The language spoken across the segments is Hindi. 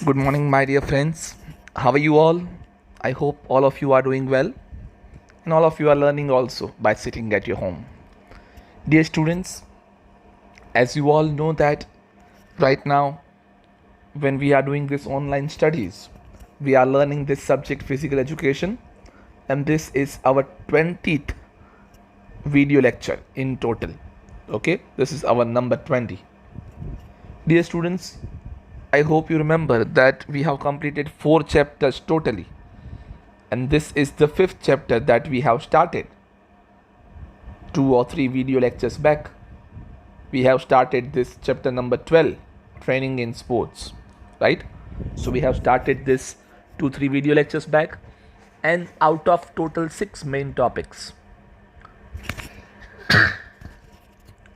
Good morning, my dear friends. How are you all? I hope all of you are doing well and all of you are learning also by sitting at your home. Dear students, as you all know that right now when we are doing this online studies, we are learning this subject physical education, and this is our 20th video lecture in total. Okay, this is our number 20. Dear students, I hope you remember that we have completed 4 chapters totally, and this is the 5th chapter that we have started. 2 or 3 video lectures back, we have started this chapter number 12, training in sports, right? So we have started this 2-3 video lectures back, and out of total 6 main topics,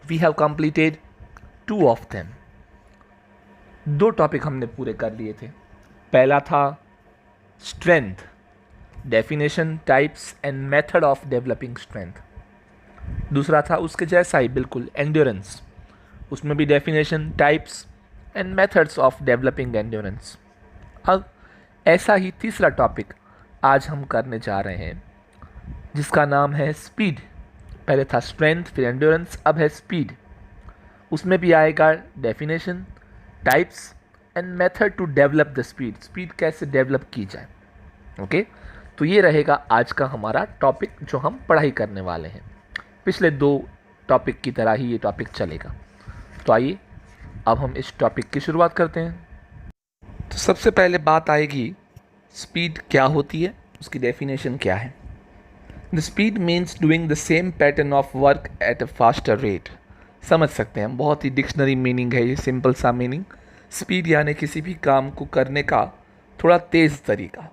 we have completed 2 of them. 2 topic हमने पूरे कर लिए थे. पहला था strength, definition, types and method of developing strength. दूसरा था उसके जैसा ही बिल्कुल एंड्योरेंस, उसमें भी definition, types and methods of developing endurance. अब ऐसा ही तीसरा टॉपिक आज हम करने जा रहे हैं जिसका नाम है स्पीड. पहले था स्ट्रेंथ, फिर एंड्योरेंस, अब है स्पीड. उसमें भी आएगा definition, types and method to develop the speed. Speed कैसे डेवलप की जाए. ओके, तो ये रहेगा आज का हमारा टॉपिक जो हम पढ़ाई करने वाले हैं. पिछले 2 टॉपिक की तरह ही ये टॉपिक चलेगा. तो आइए अब हम इस टॉपिक की शुरुआत करते हैं. तो सबसे पहले बात आएगी स्पीड क्या होती है, उसकी डेफिनेशन क्या है. The speed means doing the same pattern of work at a faster rate. समझ सकते हैं, बहुत ही डिक्शनरी मीनिंग है ये, सिंपल सा मीनिंग. स्पीड यानी किसी भी काम को करने का थोड़ा तेज़ तरीका.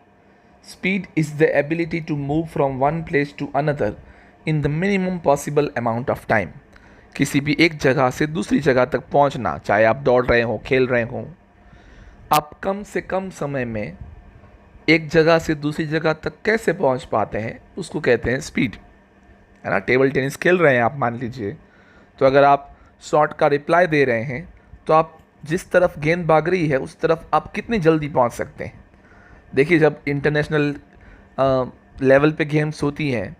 Speed is the ability to move from one place to another in the minimum possible amount of time. किसी भी एक जगह से दूसरी जगह तक पहुंचना, चाहे आप दौड़ रहे हो, खेल रहे हो, आप कम से कम समय में एक जगह से दूसरी जगह तक कैसे पहुंच पाते हैं, उसको कहते हैं स्पीड, है ना. टेबल टेनिस खेल रहे हैं आप, मान लीजिए, तो अगर आप शॉट का रिप्लाई दे रहे हैं तो आप जिस तरफ गेंद भाग रही है उस तरफ आप कितनी जल्दी पहुंच सकते हैं. देखिए, जब इंटरनेशनल लेवल पे गेम्स होती हैं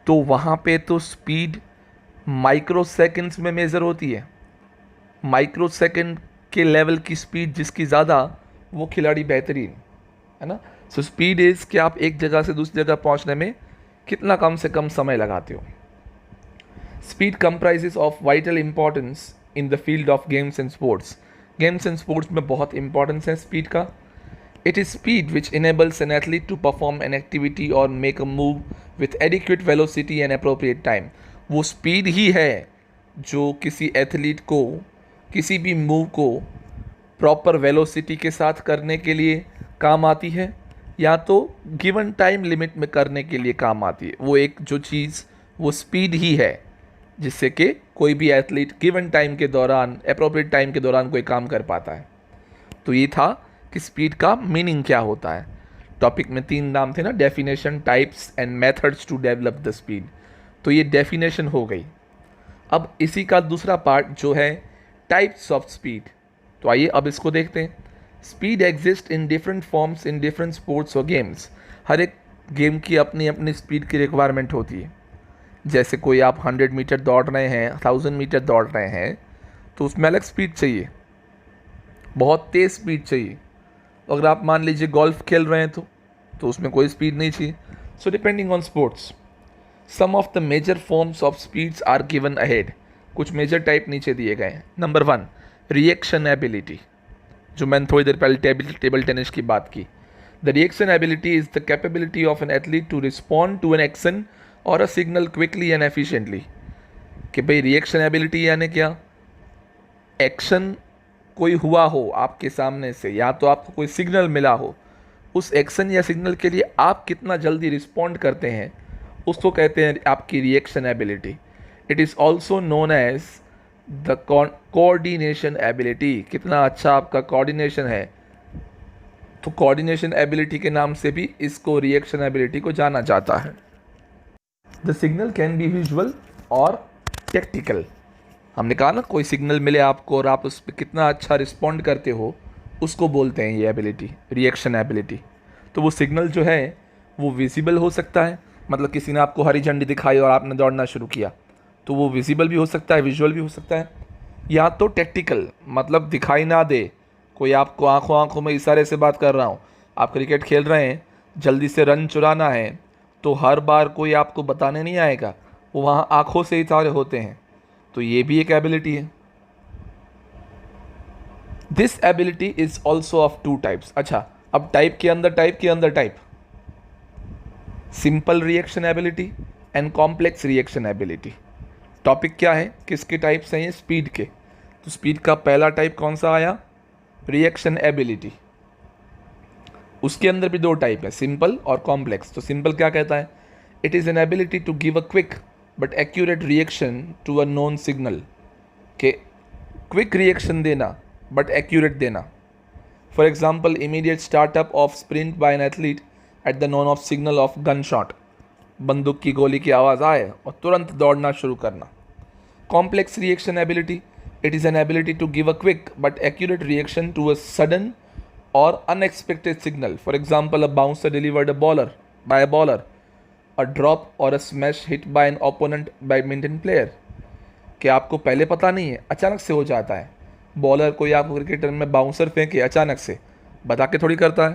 तो वहाँ पे तो स्पीड माइक्रो सेकेंड्स में मेज़र होती है. माइक्रो सेकेंड के लेवल की स्पीड जिसकी ज़्यादा, वो खिलाड़ी बेहतरीन, है ना. सो स्पीड इज़ कि आप एक जगह से दूसरी जगह पहुँचने में कितना कम से कम समय लगाते हो. Speed comprises of vital importance in the field of games and sports. Games and sports में बहुत importance है speed का. It is speed which enables an athlete to perform an activity or make a move with adequate velocity and appropriate time. वो speed ही है जो किसी एथलीट को किसी भी मूव को प्रॉपर वेलोसिटी के साथ करने के लिए काम आती है, या तो गिवन टाइम लिमिट में करने के लिए काम आती है. वो एक जो चीज़, वो स्पीड ही है जिससे कि कोई भी एथलीट गिवन टाइम के दौरान, अप्रोप्रिएट टाइम के दौरान कोई काम कर पाता है. तो ये था कि स्पीड का मीनिंग क्या होता है. टॉपिक में 3 नाम थे ना, definition, types and methods to develop the speed. तो ये डेफिनेशन हो गई. अब इसी का दूसरा पार्ट जो है टाइप्स ऑफ स्पीड. तो आइए अब इसको देखते हैं. Speed exist in different forms in different sports और गेम्स. हर एक गेम की अपनी अपनी स्पीड की रिक्वायरमेंट होती है. जैसे कोई आप 100 मीटर दौड़ रहे हैं, 1000 मीटर दौड़ रहे हैं, तो उसमें अलग स्पीड चाहिए, बहुत तेज़ स्पीड चाहिए. अगर आप मान लीजिए गोल्फ खेल रहे हैं तो उसमें कोई स्पीड नहीं चाहिए. So depending on sports, some of the major forms of speeds are given ahead. कुछ मेजर टाइप नीचे दिए गए हैं. नंबर 1, रिएक्शन एबिलिटी, जो मैंने थोड़ी देर पहले टेबल टेनिस की बात की. The reaction ability is the capability of an athlete to respond to an action और a signal quickly and efficiently. कि भाई रिएक्शन एबिलिटी यानी क्या, एक्शन कोई हुआ हो आपके सामने से, या तो आपको कोई सिग्नल मिला हो, उस एक्शन या सिग्नल के लिए आप कितना जल्दी रिस्पॉन्ड करते हैं, उसको कहते हैं आपकी reaction ability. It is also known as the coordination ability. कितना अच्छा आपका कोऑर्डिनेशन है, तो कोऑर्डिनेशन एबिलिटी के नाम से भी इसको रिएक्शन एबिलिटी को जाना जाता है. The signal can be visual और टेक्टिकल. हमने कहा ना, कोई सिग्नल मिले आपको और आप उस पर कितना अच्छा रिस्पॉन्ड करते हो, उसको बोलते हैं ये एबिलिटी, रिएक्शन एबिलिटी। तो वो सिग्नल जो है वो विजिबल हो सकता है, मतलब किसी ने आपको हरी झंडी दिखाई और आपने दौड़ना शुरू किया, तो वो विजिबल भी हो सकता है, विजुअल भी हो सकता है। या तो टैक्टिकल, मतलब दिखाई ना दे, कोई आपको आंखों आंखों में इशारे से बात कर रहा हूँ, आप क्रिकेट खेल रहे हैं, जल्दी से रन चुराना है, तो हर बार कोई आपको बताने नहीं आएगा, वो वहाँ आंखों से इशारे होते हैं, तो ये भी एक एबिलिटी है। This ability is also of two types. अच्छा, अब टाइप के अंदर type, simple reaction ability and complex reaction ability. Topic क्या है, किसके टाइप्स हैं ये, स्पीड के। तो स्पीड का पहला टाइप कौन सा आया, रिएक्शन एबिलिटी। उसके अंदर भी दो टाइप है, सिंपल और कॉम्प्लेक्स। तो सिंपल क्या कहता है, it is an ability to give a quick but accurate reaction to a known signal, के क्विक रिएक्शन देना बट एक्यूरेट देना। For example, immediate startup of sprint by an athlete at the known of signal of gun shot, बंदूक की गोली की आवाज़ आए और तुरंत दौड़ना शुरू करना। Complex reaction ability, it is an ability to give a quick but accurate reaction to a sudden or unexpected signal. For example, a bouncer delivered by a bowler, a drop or a smash hit by an opponent badminton player. कि आपको पहले पता नहीं है, अचानक से हो जाता है। बॉलर कोई आपको क्रिकेटर में बाउंसर फेंके अचानक से, बता के थोड़ी करता है।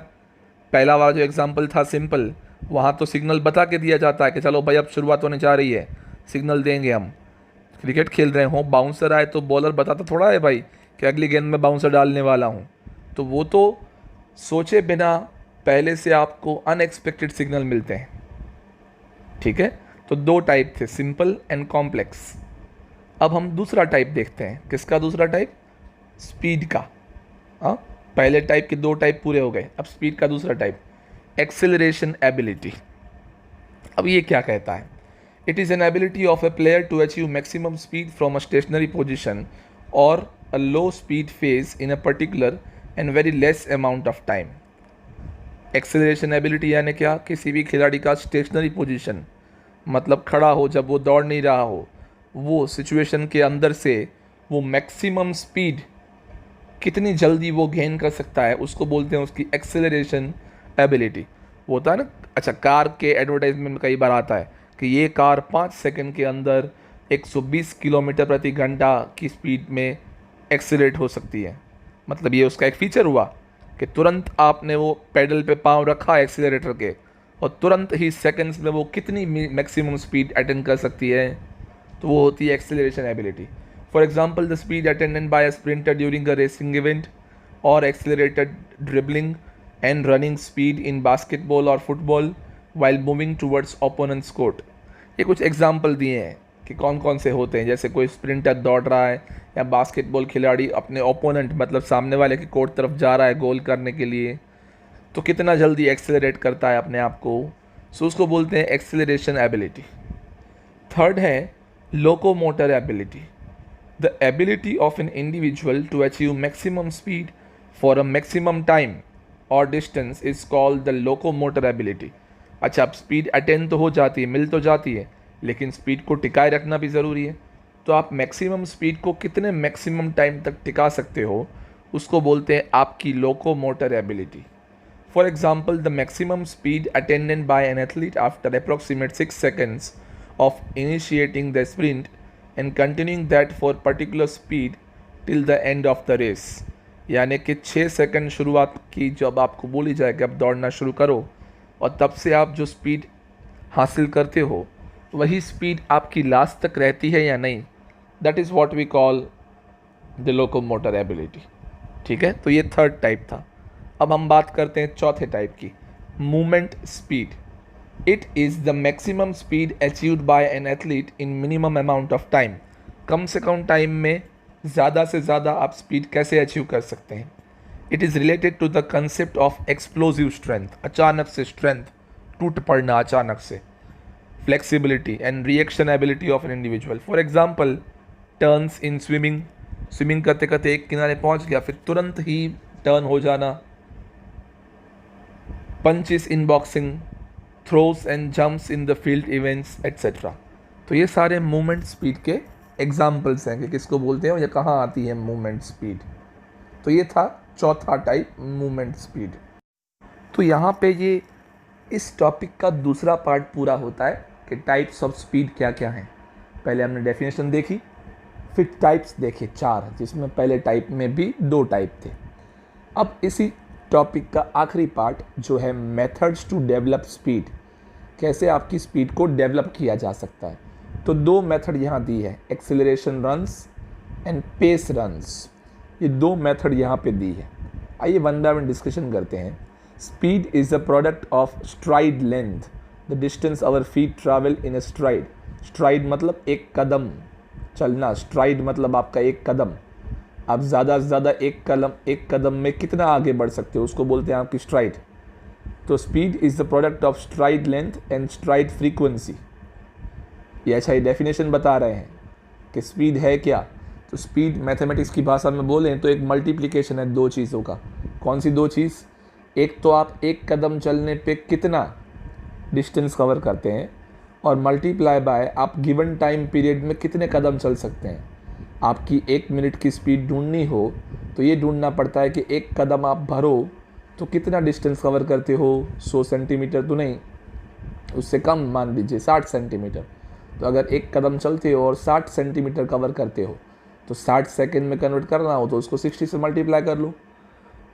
पहला वाला जो एग्जांपल था सिंपल, वहाँ तो सिग्नल बता के दिया जाता है कि चलो भाई अब शुरुआत होने जा रही है, सिग्नल देंगे हम। क्रिकेट खेल रहे हो, बाउंसर आए तो बॉलर बताता थोड़ा है भाई कि अगली गेंद में बाउंसर डालने वाला हूँ। तो वो तो सोचे बिना पहले से आपको अनएक्सपेक्टेड सिग्नल मिलते हैं। ठीक है, तो दो टाइप थे, सिंपल एंड कॉम्प्लेक्स। अब हम दूसरा टाइप देखते हैं, किसका दूसरा टाइप, स्पीड का। हाँ, पहले टाइप के दो टाइप पूरे हो गए, अब स्पीड का दूसरा टाइप, एक्सेलरेशन एबिलिटी। अब ये क्या कहता है, it is an ability of a player to achieve maximum speed from a stationary position और a low speed phase in a particular and very less amount of time. Acceleration ability यानी क्या, किसी भी खिलाड़ी का स्टेशनरी पोजीशन, मतलब खड़ा हो जब वो दौड़ नहीं रहा हो, वो सिचुएशन के अंदर से वो मैक्सिमम स्पीड कितनी जल्दी वो गेन कर सकता है, उसको बोलते हैं उसकी एक्सेलरेशन एबिलिटी। वो होता है ना, अच्छा, कार के एडवर्टाइजमेंट में कई बार आता है कि ये कार 5 सेकंड के अंदर 120 किलोमीटर प्रति घंटा की स्पीड में एक्सेलरेट हो सकती है। मतलब ये उसका एक फीचर हुआ कि तुरंत आपने वो पेडल पे पाँव रखा एक्सीलरेटर के और तुरंत ही सेकंड्स में वो कितनी मैक्सिमम स्पीड अटेंड कर सकती है, तो वो होती है acceleration ability. For example, the speed attended by a sprinter during a racing event और accelerated dribbling and running speed in basketball और football while moving towards opponents court. ये कुछ एग्जाम्पल दिए हैं कि कौन कौन से होते हैं, जैसे कोई स्प्रिंटर दौड़ रहा है या बास्केटबॉल खिलाड़ी अपने ओपोनेंट मतलब सामने वाले की कोर्ट तरफ जा रहा है गोल करने के लिए, तो कितना जल्दी एक्सेलरेट करता है अपने आप को, सो उसको बोलते हैं एक्सेलरेशन एबिलिटी। थर्ड है locomotor ability, the ability of an individual to achieve maximum speed for a maximum time और distance is called the locomotor ability. अच्छा, अब स्पीड अटेंड तो हो जाती है, मिल तो जाती है, लेकिन स्पीड को टिकाए रखना भी ज़रूरी है। तो आप मैक्सिमम स्पीड को कितने मैक्सिमम टाइम तक टिका सकते हो, उसको बोलते हैं आपकी locomotor ability. For example, the maximum speed attended by an athlete after approximate 6 seconds of initiating the sprint and continuing that for particular speed till the end of the race. यानी कि 6 सेकंड शुरुआत की जब आपको बोली जाए कि अब दौड़ना शुरू करो, और तब से आप जो स्पीड हासिल करते हो वही स्पीड आपकी लास्ट तक रहती है या नहीं, that is what we call the locomotor ability. ठीक है, तो ये थर्ड टाइप था। अब हम बात करते हैं चौथे टाइप की, movement speed. It is the maximum speed achieved by an athlete in minimum amount of time. कम से कम टाइम में ज़्यादा से ज़्यादा आप स्पीड कैसे अचीव कर सकते हैं। It is related to the concept of explosive strength, अचानक से स्ट्रेंथ, टूट पड़ना अचानक से, flexibility and reaction ability of an individual. For example, turns in swimming, swimming करते करते एक किनारे पहुंच गया फिर तुरंत ही टर्न हो जाना, punches in boxing, throws and jumps in the field events etcetera. तो ये सारे मूवमेंट स्पीड के एग्जाम्पल्स हैं कि किसको बोलते हैं या कहाँ आती है मूवमेंट स्पीड। तो ये था चौथा टाइप मूवमेंट स्पीड। तो यहाँ पे ये इस टॉपिक का दूसरा पार्ट पूरा होता है कि टाइप्स ऑफ स्पीड क्या क्या हैं। पहले हमने डेफिनेशन देखी, फिर टाइप्स देखे 4, जिसमें पहले टाइप में भी 2 टाइप थे। अब इसी टॉपिक का आखिरी पार्ट जो है मेथड्स टू डेवलप स्पीड, कैसे आपकी स्पीड को डेवलप किया जा सकता है। तो 2 मेथड यहाँ दी है, acceleration runs and pace runs. ये 2 मेथड यहाँ पे दी है। आइए वन बाय वन डिस्कशन करते हैं। Speed is a product of stride length, the distance our feet travel in a stride. Stride मतलब एक कदम चलना, स्ट्राइड मतलब आपका एक कदम। आप ज़्यादा से ज़्यादा एक कदम में कितना आगे बढ़ सकते हो, उसको बोलते हैं आपकी स्ट्राइड। तो speed is the product of stride length and STRIDE frequency. ये अच्छा, ये डेफिनेशन बता रहे हैं कि स्पीड है क्या। तो स्पीड मैथमेटिक्स की भाषा में बोलें तो एक मल्टीप्लिकेशन है 2 चीज़ों का। कौन सी 2 चीज़? एक तो आप एक कदम चलने पे कितना डिस्टेंस कवर करते हैं, और मल्टीप्लाई बाय आप गिवन टाइम पीरियड में कितने कदम चल सकते हैं। आपकी 1 मिनट की स्पीड ढूंढनी हो तो ये ढूंढना पड़ता है कि एक कदम आप भरो तो कितना डिस्टेंस कवर करते हो। 100 सेंटीमीटर तो नहीं, उससे कम मान लीजिए 60 सेंटीमीटर। तो अगर एक कदम चलते हो और 60 सेंटीमीटर कवर करते हो तो 60 सेकेंड में कन्वर्ट करना हो तो उसको 60 से मल्टीप्लाई कर लो,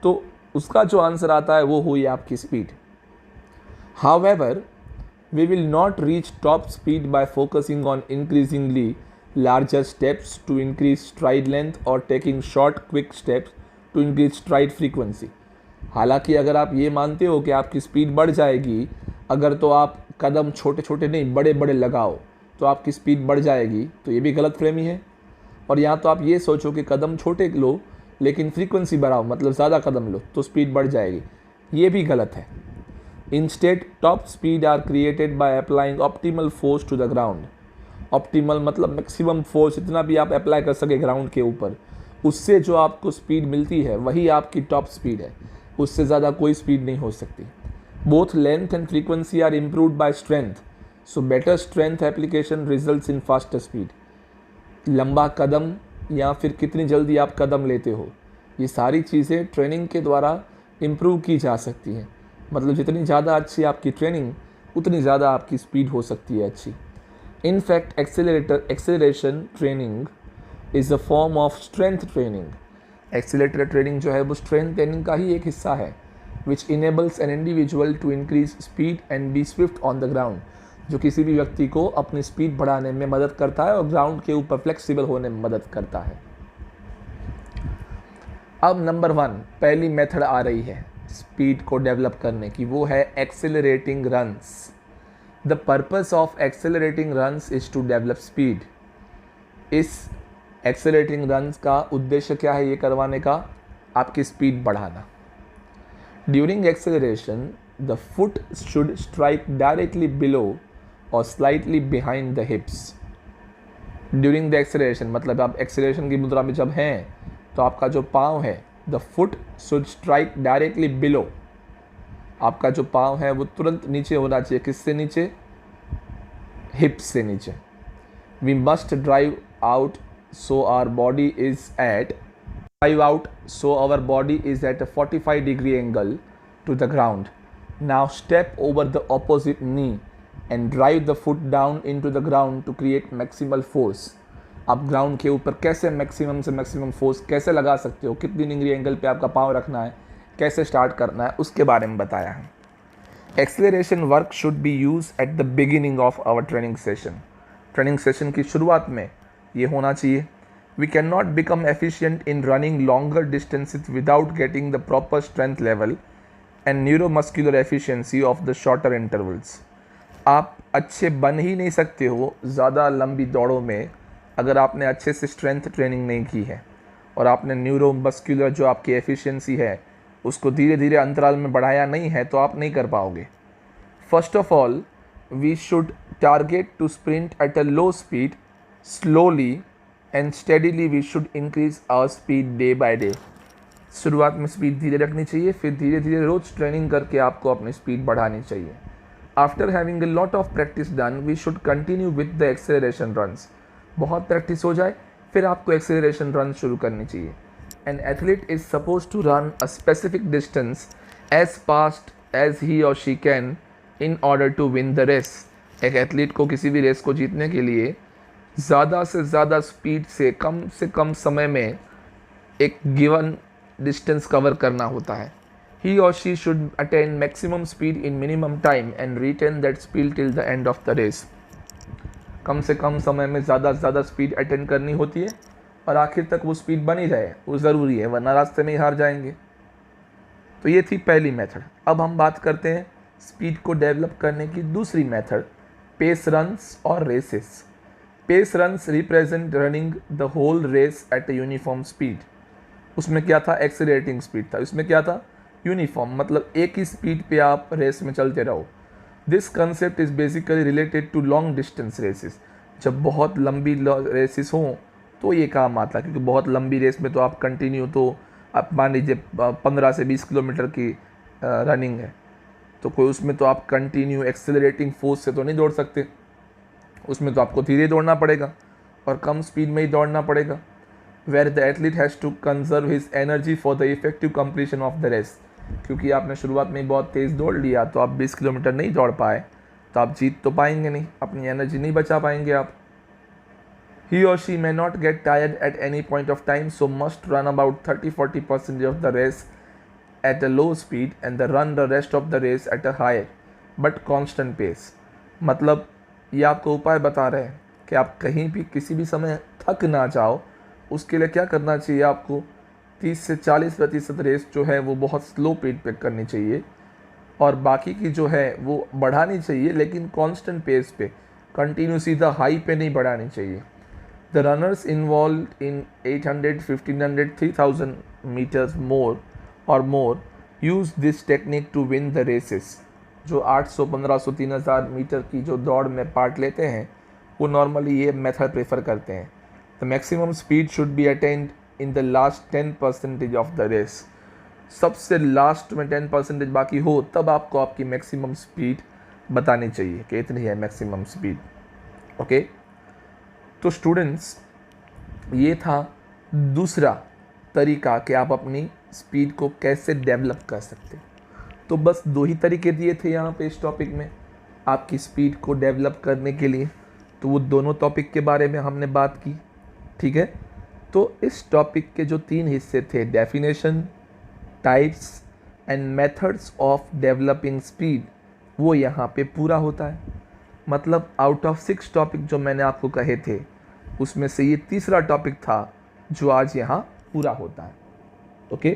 तो उसका जो आंसर आता है वो हुई आपकी speed. However, we will not reach top speed by focusing on increasingly larger steps to increase stride length or taking short quick steps to increase stride frequency। हालांकि अगर आप ये मानते हो कि आपकी स्पीड बढ़ जाएगी अगर तो आप कदम छोटे छोटे नहीं बड़े बड़े लगाओ तो आपकी स्पीड बढ़ जाएगी, तो ये भी गलत फहमी है। और यहाँ तो आप ये सोचो कि कदम छोटे लो लेकिन फ्रीक्वेंसी बढ़ाओ, मतलब ज़्यादा कदम लो तो स्पीड बढ़ जाएगी, ये भी गलत है। Instead, top speed are created by applying optimal force to the ground। Optimal मतलब मैक्सिमम फोर्स इतना भी आप अप्लाई कर सके ग्राउंड के ऊपर, उससे जो आपको स्पीड मिलती है वही आपकी टॉप स्पीड है, उससे ज़्यादा कोई स्पीड नहीं हो सकती। Both length and frequency are improved by strength, so better strength application results in faster speed. लंबा कदम या फिर कितनी जल्दी आप कदम लेते हो, ये सारी चीज़ें ट्रेनिंग के द्वारा इम्प्रूव की जा सकती हैं। मतलब जितनी ज़्यादा अच्छी आपकी ट्रेनिंग उतनी ज़्यादा आपकी स्पीड हो सकती है अच्छी। In fact acceleration training is a form of strength training. Accelerator training जो है वो स्ट्रेंथ ट्रेनिंग का ही एक हिस्सा है, which enables an individual to increase speed and be swift on the ground, जो किसी भी व्यक्ति को अपनी स्पीड बढ़ाने में मदद करता है और ग्राउंड के ऊपर फ्लेक्सिबल होने में मदद करता है। अब नंबर 1 पहली मेथड आ रही है स्पीड को डेवलप करने की, वो है accelerating runs. The purpose of accelerating runs is to develop speed. इस एक्सेलरेटिंग रन्स का उद्देश्य क्या है ये करवाने का? आपकी स्पीड बढ़ाना। During acceleration the foot should strike directly below और slightly behind the hips. During the acceleration मतलब आप एक्सेलरेशन की मुद्रा में जब हैं तो आपका जो पाँव है, the foot should strike directly below, आपका जो पाँव है वो तुरंत नीचे होना चाहिए। किससे नीचे? हिप्स से नीचे। We must drive out so our body is at a 45 degree angle to the ground. Now step over the opposite knee and drive the foot down into the ground to create maximal force। आप ग्राउंड के ऊपर कैसे मैक्सिमम से मैक्सिमम फोर्स कैसे लगा सकते हो, कितनी डिग्री एंगल पे आपका पाँव रखना है, कैसे स्टार्ट करना है, उसके बारे में बताया है। Acceleration work should be use at the beginning of our training session. Training session की शुरुआत में ये होना चाहिए। We can not become efficient in running longer distances without getting the proper strength level and neuromuscular efficiency of the shorter intervals. आप अच्छे बन ही नहीं सकते हो ज़्यादा लंबी दौड़ों में अगर आपने अच्छे से स्ट्रेंथ ट्रेनिंग नहीं की है और आपने न्यूरोमस्कुलर जो आपकी एफिशिएंसी है उसको धीरे धीरे अंतराल में बढ़ाया नहीं है, तो आप नहीं कर पाओगे। First of all we should target to sprint at a low speed, slowly and steadily we should increase our speed day by day. शुरुआत में स्पीड धीरे रखनी चाहिए, फिर धीरे धीरे रोज़ ट्रेनिंग करके आपको अपनी स्पीड बढ़ानी चाहिए। After having a lot of practice done we should continue with the acceleration runs. बहुत प्रैक्टिस हो जाए फिर आपको एक्सेलरेशन रन शुरू करनी चाहिए। An athlete is supposed to run a specific distance as fast as he or she can in order to win the race. एक एथलीट को किसी भी रेस को जीतने के लिए ज़्यादा से ज़्यादा स्पीड से कम समय में एक गिवन डिस्टेंस कवर करना होता है. He or she should attain maximum speed in minimum time and retain that speed till the end of the race. कम से कम समय में ज़्यादा स्पीड अटेंड करनी होती है और आखिर तक वो स्पीड बनी रहे, वो ज़रूरी है, वरना रास्ते में ही हार जाएंगे. तो ये थी पहली मेथड. अब हम बात करते हैं स्पीड को डेवलप करने की दूसरी मेथड, पेस रन्स और races. Pace runs represent running the whole race at a uniform speed. उसमें क्या था? एक्सीलरेटिंग स्पीड था. इसमें क्या था? यूनिफॉर्म, मतलब एक ही स्पीड पे आप रेस में चलते रहो. This concept is basically related to long distance races. जब बहुत लंबी रेसेस हों तो ये काम आता है, क्योंकि बहुत लंबी रेस में तो आप कंटिन्यू, तो आप मान लीजिए 15 से 20 किलोमीटर की रनिंग है, तो कोई उसमें तो आप कंटिन्यू एक्सेलरेटिंग फोर्स से तो नहीं दौड़ सकते. उसमें तो आपको धीरे दौड़ना पड़ेगा और कम स्पीड में ही दौड़ना पड़ेगा. Where the athlete has to conserve his energy for the effective completion of the race. क्योंकि आपने शुरुआत में बहुत तेज़ दौड़ लिया तो आप 20 किलोमीटर नहीं दौड़ पाए, तो आप जीत तो पाएंगे नहीं, अपनी एनर्जी नहीं बचा पाएंगे आप. He or she may not get tired at any point of time, so must run about 30-40% of the race at a low speed and then run the rest of the race at a higher but constant pace. मतलब ये आपको उपाय बता रहे हैं कि आप कहीं भी किसी भी समय थक ना जाओ. उसके लिए क्या करना चाहिए आपको? 30 से 40% रेस जो है वो बहुत स्लो स्पीड पे करनी चाहिए और बाकी की जो है वो बढ़ानी चाहिए, लेकिन कांस्टेंट पेस पे, कंटिन्यू सीधा हाई पे नहीं बढ़ानी चाहिए. The runners involved in 800, 1500, 3000 meters more use this technique to win the races. जो 800, 1500, 3000 मीटर की जो दौड़ में पार्ट लेते हैं वो नॉर्मली ये मेथड प्रेफर करते हैं. The maximum speed should be attained in the last 10% of the race. सबसे लास्ट में 10% बाकी हो तब आपको आपकी मैक्सिमम स्पीड बतानी चाहिए कि इतनी है मैक्सिमम स्पीड. ओके, तो स्टूडेंट्स ये था दूसरा तरीका कि आप अपनी स्पीड को कैसे डेवलप कर सकते हो. तो बस 2 ही तरीके दिए थे यहाँ पे इस टॉपिक में आपकी स्पीड को डेवलप करने के लिए. तो वो दोनों टॉपिक के बारे में हमने बात की. ठीक है, तो इस टॉपिक के जो 3 हिस्से थे, definition, types and methods of developing speed, वो यहाँ पे पूरा होता है. मतलब आउट ऑफ 6 टॉपिक जो मैंने आपको कहे थे उसमें से ये तीसरा टॉपिक था जो आज यहाँ पूरा होता है. ओके,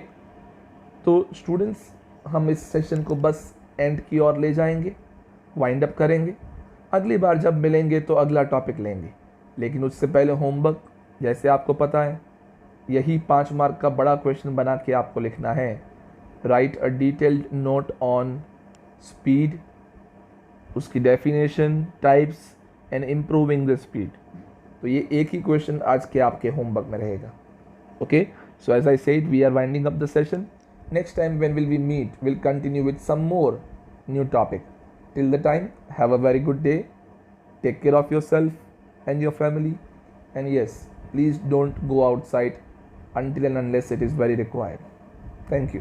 तो स्टूडेंट्स हम इस सेशन को बस एंड की ओर ले जाएंगे, वाइंड अप करेंगे. अगली बार जब मिलेंगे तो अगला टॉपिक लेंगे, लेकिन उससे पहले होमवर्क जैसे आपको पता है यही 5 मार्क का बड़ा क्वेश्चन बना के आपको लिखना है. Write a detailed note on speed, उसकी definition, types and improving the speed. तो ये एक ही क्वेश्चन आज के आपके होमवर्क में रहेगा. Okay, so as I said we are winding up the session. Next time when will we meet will continue with some more new topic. Till the time have a very good day, take care of yourself and your family, and yes, please don't go outside until and unless it is very required. Thank you.